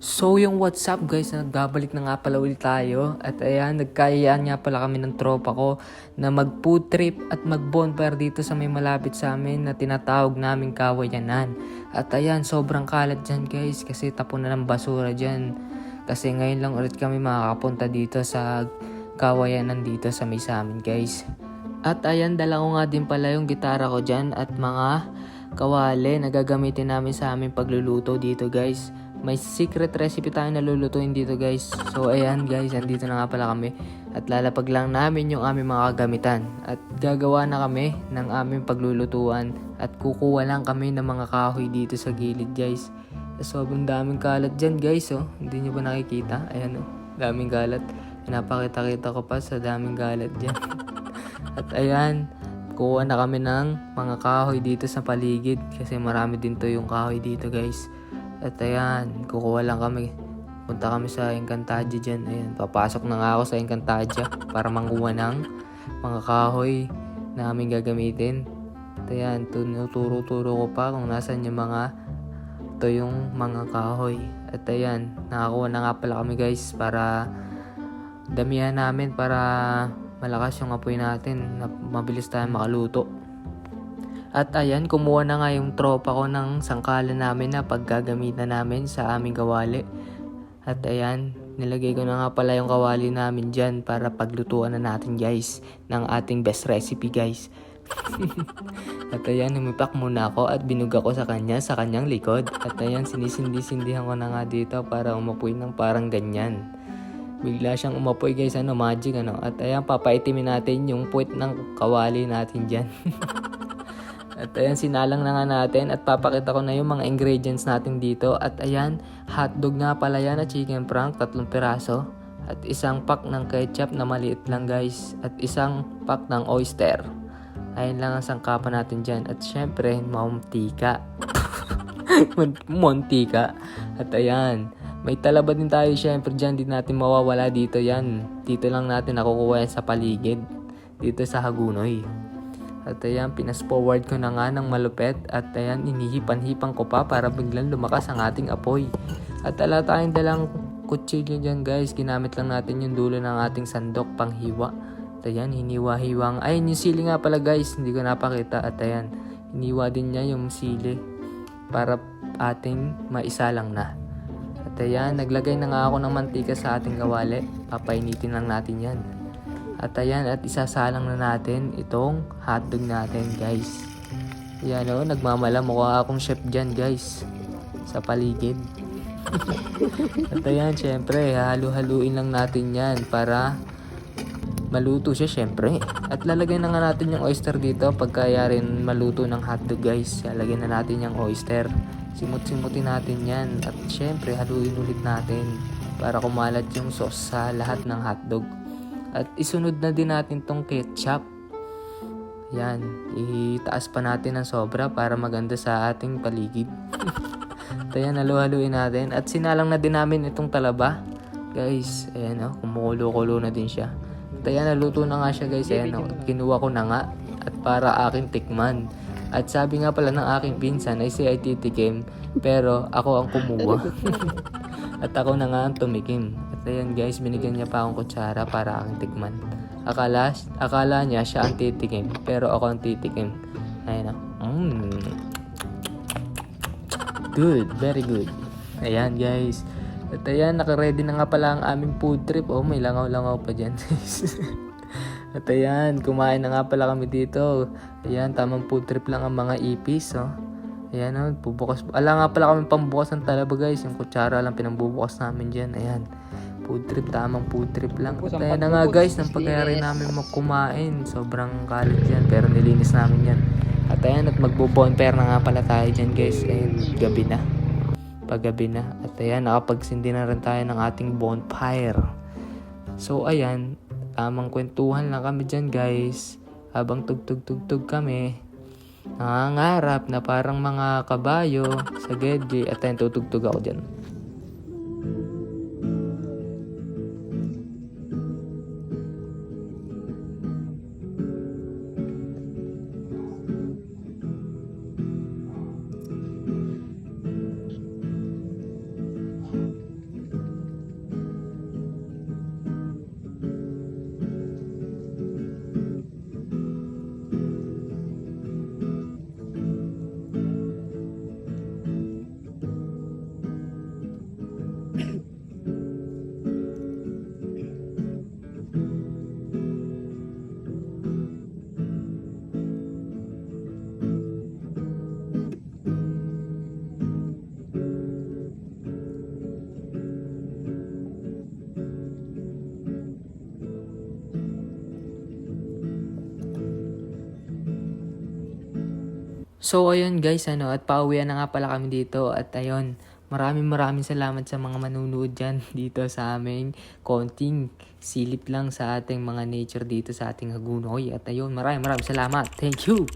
So yung what's up guys, nagbabalik na nga pala ulit tayo. At ayan, nagkayaan nga pala kami ng tropa ko na mag food trip at mag bonfire dito sa may malapit sa amin na tinatawag naming Kawayanan. At ayan, sobrang kalat dyan guys kasi tapon na ng basura dyan. Kasi ngayon lang ulit kami makakapunta dito sa Kawayanan dito sa may sa amin guys. At ayan, dala ko nga din pala yung gitara ko dyan at mga kawali na gagamitin namin sa aming pagluluto dito guys. May secret recipe tayo na lulutuin dito guys. So ayan guys, andito na nga pala kami. At lalapag lang namin yung aming mga kagamitan. At gagawa na kami ng aming paglulutuan. At kukuha lang kami ng mga kahoy dito sa gilid guys. Sobrang daming kalat dyan guys oh. Hindi nyo ba nakikita? Ayan oh, daming kalat. Napakita-kita ko pa sa daming kalat dyan. At ayan, kuha na kami ng mga kahoy dito sa paligid. Kasi marami din to yung kahoy dito guys. At ayan, kukuha lang kami. Punta kami sa Encantadia dyan. Ayan, papasok na nga ako sa Encantadia para manguha ng mga kahoy na aming gagamitin. At ayan, tinuturo-turo ko pa kung nasan yung mga kahoy. At ayan, nakakuha na nga pala kami guys para damihan namin para malakas yung apoy natin na mabilis tayo makaluto. At ayan, kumuha na nga yung tropa ko ng sangkalan namin na paggagamitan namin sa aming kawali. At ayan, nilagay ko na nga pala yung kawali namin dyan para paglutuan na natin guys ng ating best recipe guys. At ayan, humipak muna ako at binuga ko sa kanyang likod. At ayan, sinisindi-sindihan ko na nga dito para umapoy ng parang ganyan. Bigla siyang umapoy guys, magic ano. At ayan, papaitimin natin yung puwet ng kawali natin dyan. At ayan, sinalang na nga natin at papakita ko na yung mga ingredients natin dito. At ayan, hotdog nga pala yan at chicken frank, 3 piraso. At isang pack ng ketchup na maliit lang guys. At isang pack ng oyster. Ayun lang ang sangkapan natin dyan. At syempre, mantika. Mantika. At ayan, may talaba din tayo syempre dyan. Di natin mawawala dito yan. Dito lang natin nakukuha yan sa paligid. Dito sa Hagunoy. At ayan, pinas-forward ko na nga ng malupet. At ayan, inihipan-hipan ko pa para biglang lumakas ang ating apoy. At ala tayong dalang kutsilyo dyan guys. Ginamit lang natin yung dulo ng ating sandok pang hiwa. At ayan, hiniwa-hiwang. Ayun, yung sili nga pala guys. Hindi ko napakita. At ayan, hiniwa din niya yung sili para ating maisalang na. At ayan, naglagay na nga ako ng mantika sa ating kawali. Papainitin lang natin yan. At ayan, at isasalang na natin itong hotdog natin guys. Ayan o, nagmamala mukha akong chef dyan guys. Sa paligid. At ayan, syempre, halu-haluin lang natin yan para maluto siya syempre. At lalagyan na nga natin yung oyster dito pagka yarin maluto ng hotdog guys. Lalagyan na natin yung oyster. Simut-simutin natin yan. At syempre, haluin ulit natin para kumalat yung sauce sa lahat ng hotdog. At isunod na din natin tong ketchup. Yan, itaas pa natin ng sobra para maganda sa ating paligid. At ayan, halu-haluin natin. At sinalang na din namin itong talaba. Guys, ayan o, kumukulo-kulo na din siya. At ayan, naluto na nga siya guys. Ayan o, kinuha ko na nga. At para aking tikman. At sabi nga pala ng aking pinsan ay siya ay titikim. Pero ako ang kumuha. At ako na nga ang tumikim. At ayan guys, binigyan niya pa akong kutsara para aking tikman. Akala niya siya ang titikim, pero ako ang titikim. Ayan o. Good, very good. Ayan guys. At ayan, nakaready na nga pala ang aming food trip. Oh, may langaw-langaw pa dyan. At ayan, kumain na nga pala kami dito. Ayan, tamang food trip lang ang mga ipis. Oh. Ayan o, bubukas. Ala nga pala kami pambukas ng talaba guys. Yung kutsara lang pinambubukas namin dyan. Ayan, food trip, tamang food trip lang. At ayan na nga guys, nang pagkayari namin kumain. Sobrang kalit dyan, pero nilinis namin yan. At ayan, at magbo-bonfire na nga pala tayo dyan guys. Ayan, gabi na. Paggabi na. At ayan, nakapagsindi na rin tayo ng ating bonfire. So ayan, tamang kwentuhan lang kami dyan guys. Habang tugtog-tugtog kami. Nangangarap na parang mga kabayo sa gedge. At ayun, tutugtog ako dyan. So ayun guys, at pauwian na nga pala kami dito at ayun, maraming salamat sa mga manunood dyan dito sa aming konting silip lang sa ating mga nature dito sa ating Hagunoy. At ayun, maraming salamat. Thank you!